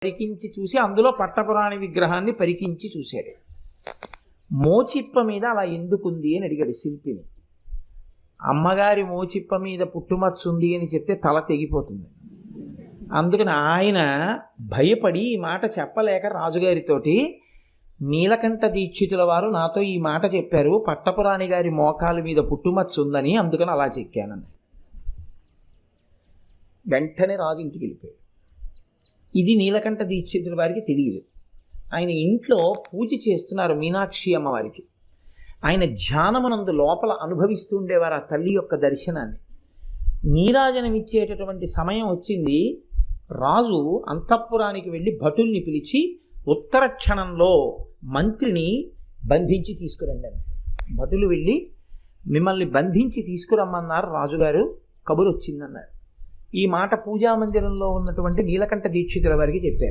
పరికించి చూసి అందులో పట్టపురాణి విగ్రహాన్ని పరికించి చూశాడు. మోచిప్ప మీద అలా ఎందుకుంది అని అడిగాడు శిల్పిని. అమ్మగారి మోచిప్ప మీద పుట్టుమచ్చుంది అని చెప్తే తల తెగిపోతుంది. అందుకని ఆయన భయపడి ఈ మాట చెప్పలేక రాజుగారితోటి, నీలకంఠ దీక్షితుల వారు నాతో ఈ మాట చెప్పారు, పట్టపురాణి గారి మోకాల మీద పుట్టుమచ్చు ఉందని, అందుకని అలా చెక్కానని. వెంటనే రాజు ఇంటికి వెళ్ళిపోయాడు. ఇది నీలకంఠ దీక్షితుల వారికి తెలియదు. ఆయన ఇంట్లో పూజ చేస్తున్నారు మీనాక్షి అమ్మవారికి. ఆయన ధ్యానమునందు లోపల అనుభవిస్తూ ఉండేవారు ఆ తల్లి యొక్క దర్శనాన్ని. నీరాజనం ఇచ్చేటటువంటి సమయం వచ్చింది. రాజు అంతఃపురానికి వెళ్ళి భటుల్ని పిలిచి ఉత్తర క్షణంలో మంత్రిని బంధించి తీసుకురండి అన్నారు. భటులు వెళ్ళి మిమ్మల్ని బంధించి తీసుకురమ్మన్నారు రాజుగారు, కబురు వచ్చిందన్నారు. ఈ మాట పూజామందిరంలో ఉన్నటువంటి నీలకంఠ దీక్షితుల వారికి చెప్పారు.